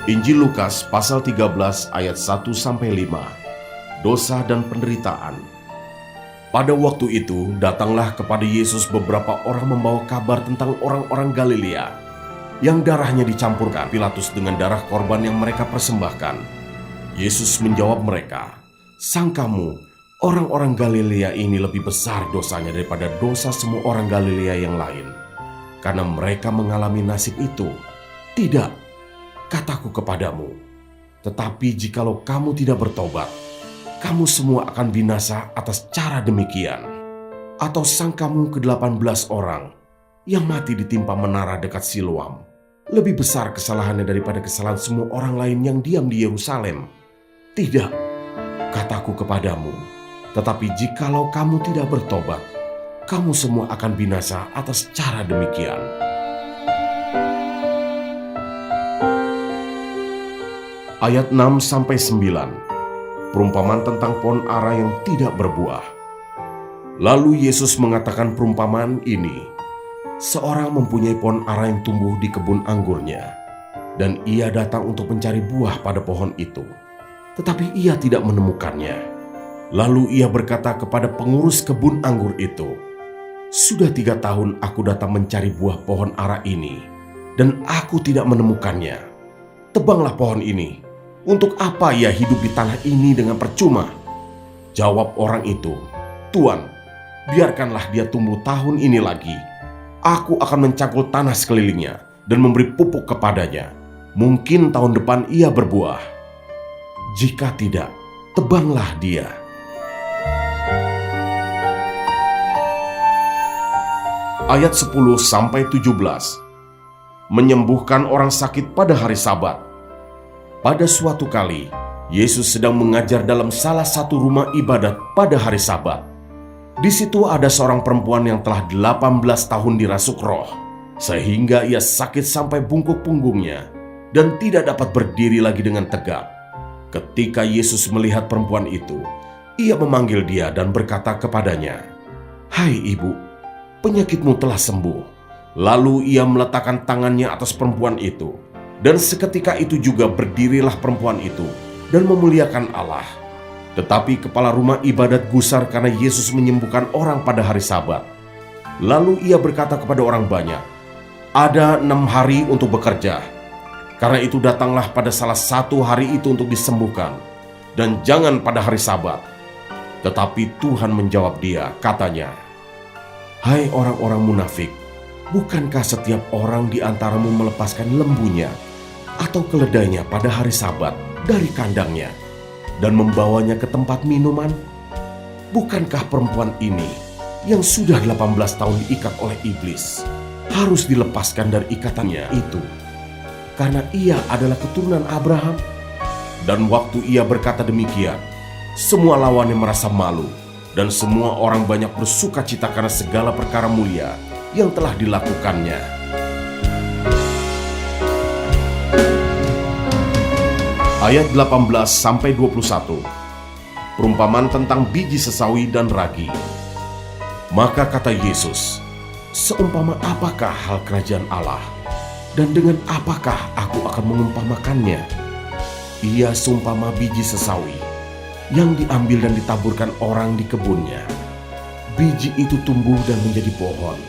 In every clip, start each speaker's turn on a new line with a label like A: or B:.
A: Injil Lukas pasal 13 ayat 1-5. Dosa dan penderitaan. Pada waktu itu datanglah kepada Yesus beberapa orang membawa kabar tentang orang-orang Galilea yang darahnya dicampurkan Pilatus dengan darah korban yang mereka persembahkan. Yesus menjawab mereka, "Sangkamu orang-orang Galilea ini lebih besar dosanya daripada dosa semua orang Galilea yang lain, karena mereka mengalami nasib itu? Tidak. Kataku kepadamu, tetapi jikalau kamu tidak bertobat, kamu semua akan binasa atas cara demikian. Atau sangkamu ke-18 orang yang mati ditimpa menara dekat Siloam lebih besar kesalahannya daripada kesalahan semua orang lain yang diam di Yerusalem? Tidak, kataku kepadamu, tetapi jikalau kamu tidak bertobat, kamu semua akan binasa atas cara demikian." Ayat 6-9, perumpamaan tentang pohon ara yang tidak berbuah. Lalu Yesus mengatakan perumpamaan ini. Seorang mempunyai pohon ara yang tumbuh di kebun anggurnya, dan ia datang untuk mencari buah pada pohon itu. Tetapi ia tidak menemukannya. Lalu ia berkata kepada pengurus kebun anggur itu, "Sudah 3 tahun aku datang mencari buah pohon ara ini, dan aku tidak menemukannya. Tebanglah pohon ini. Untuk apa ia hidup di tanah ini dengan percuma?" Jawab orang itu, "Tuan, biarkanlah dia tumbuh tahun ini lagi. Aku akan mencangkul tanah sekelilingnya dan memberi pupuk kepadanya. Mungkin tahun depan ia berbuah. Jika tidak, tebanglah dia." Ayat 10-17, menyembuhkan orang sakit pada hari Sabat. Pada suatu kali, Yesus sedang mengajar dalam salah satu rumah ibadat pada hari Sabat. Di situ ada seorang perempuan yang telah 18 tahun dirasuk roh, sehingga ia sakit sampai bungkuk punggungnya dan tidak dapat berdiri lagi dengan tegak. Ketika Yesus melihat perempuan itu, ia memanggil dia dan berkata kepadanya, "Hai ibu, penyakitmu telah sembuh." Lalu ia meletakkan tangannya atas perempuan itu, dan seketika itu juga berdirilah perempuan itu dan memuliakan Allah. Tetapi kepala rumah ibadat gusar karena Yesus menyembuhkan orang pada hari Sabat. Lalu ia berkata kepada orang banyak, "Ada 6 hari untuk bekerja. Karena itu datanglah pada salah satu hari itu untuk disembuhkan, dan jangan pada hari Sabat." Tetapi Tuhan menjawab dia, katanya, "Hai orang-orang munafik, bukankah setiap orang di antaramu melepaskan lembunya atau keledainya pada hari Sabat dari kandangnya dan membawanya ke tempat minuman? Bukankah perempuan ini yang sudah 18 tahun diikat oleh iblis harus dilepaskan dari ikatannya itu, karena ia adalah keturunan Abraham?" Dan waktu ia berkata demikian, semua lawannya merasa malu, dan semua orang banyak bersuka cita karena segala perkara mulia yang telah dilakukannya. Ayat 18-21, perumpamaan tentang biji sesawi dan ragi. Maka kata Yesus, "Seumpama apakah hal kerajaan Allah, dan dengan apakah aku akan mengumpamakannya? Ia seumpama biji sesawi yang diambil dan ditaburkan orang di kebunnya. Biji itu tumbuh dan menjadi pohon,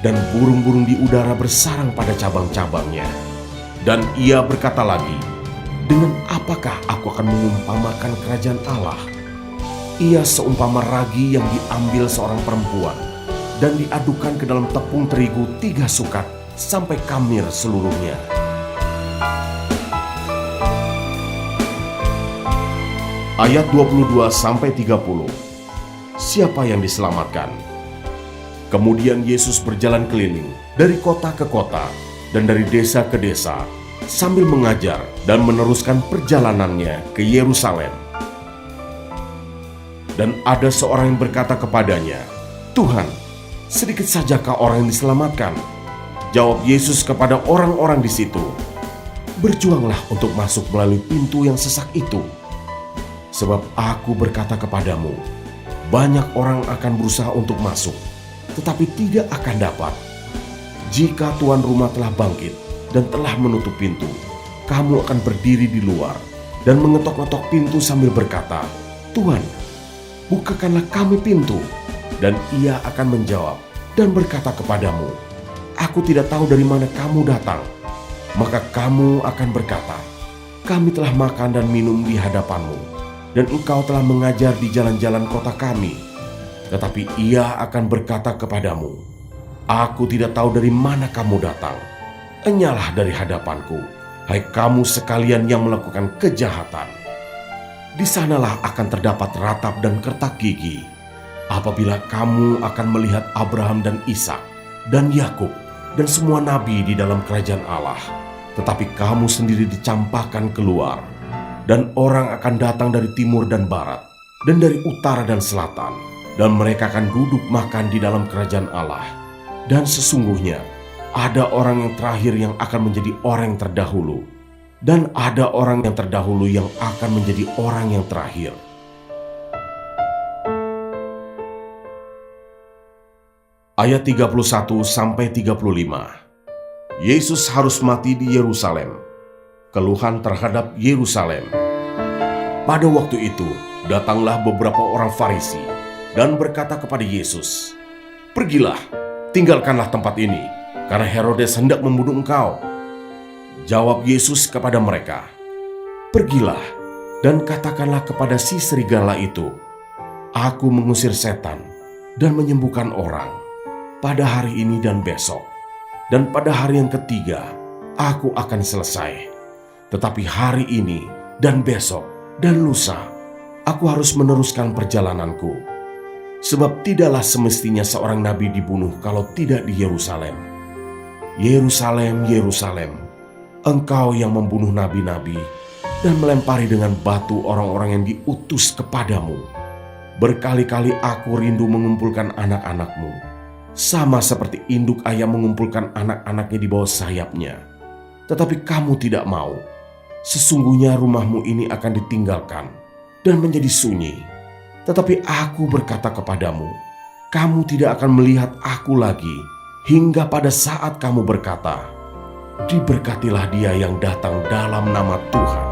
A: dan burung-burung di udara bersarang pada cabang-cabangnya." Dan ia berkata lagi, "Dengan apakah aku akan mengumpamakan kerajaan Allah? Ia seumpama ragi yang diambil seorang perempuan dan diadukan ke dalam tepung terigu 3 sukat sampai kamir seluruhnya." Ayat 22-30, siapa yang diselamatkan? Kemudian Yesus berjalan keliling dari kota ke kota dan dari desa ke desa, sambil mengajar dan meneruskan perjalanannya ke Yerusalem. Dan ada seorang yang berkata kepadanya, "Tuhan, sedikit sajakah orang yang diselamatkan?" Jawab Yesus kepada orang-orang di situ, "Berjuanglah untuk masuk melalui pintu yang sesak itu. Sebab aku berkata kepadamu, banyak orang akan berusaha untuk masuk, tetapi tidak akan dapat. Jika tuan rumah telah bangkit dan telah menutup pintu, kamu akan berdiri di luar dan mengetok-ngetok pintu sambil berkata, "Tuhan, bukakanlah kami pintu." Dan ia akan menjawab dan berkata kepadamu, "Aku tidak tahu dari mana kamu datang." Maka kamu akan berkata, "Kami telah makan dan minum di hadapanmu, dan engkau telah mengajar di jalan-jalan kota kami." Tetapi ia akan berkata kepadamu, "Aku tidak tahu dari mana kamu datang. Enyalah dari hadapanku, hai kamu sekalian yang melakukan kejahatan." Di sanalah akan terdapat ratap dan kertak gigi, apabila kamu akan melihat Abraham dan Ishak dan Yakub dan semua nabi di dalam kerajaan Allah, tetapi kamu sendiri dicampakkan keluar. Dan orang akan datang dari timur dan barat, dan dari utara dan selatan, dan mereka akan duduk makan di dalam kerajaan Allah. Dan sesungguhnya ada orang yang terakhir yang akan menjadi orang yang terdahulu, dan ada orang yang terdahulu yang akan menjadi orang yang terakhir. Ayat 31-35. Yesus harus mati di Yerusalem. Keluhan terhadap Yerusalem. Pada waktu itu, datanglah beberapa orang Farisi dan berkata kepada Yesus, "Pergilah, tinggalkanlah tempat ini, karena Herodes hendak membunuh engkau." Jawab Yesus kepada mereka, "Pergilah dan katakanlah kepada si serigala itu, Aku mengusir setan dan menyembuhkan orang pada hari ini dan besok, dan pada hari yang ketiga aku akan selesai. Tetapi hari ini dan besok dan lusa aku harus meneruskan perjalananku. Sebab tidaklah semestinya seorang nabi dibunuh kalau tidak di Yerusalem. Yerusalem, Yerusalem, engkau yang membunuh nabi-nabi dan melempari dengan batu orang-orang yang diutus kepadamu. Berkali-kali aku rindu mengumpulkan anak-anakmu, sama seperti induk ayam mengumpulkan anak-anaknya di bawah sayapnya. Tetapi kamu tidak mau. Sesungguhnya rumahmu ini akan ditinggalkan dan menjadi sunyi. Tetapi aku berkata kepadamu, kamu tidak akan melihat aku lagi, hingga pada saat kamu berkata, diberkatilah dia yang datang dalam nama Tuhan."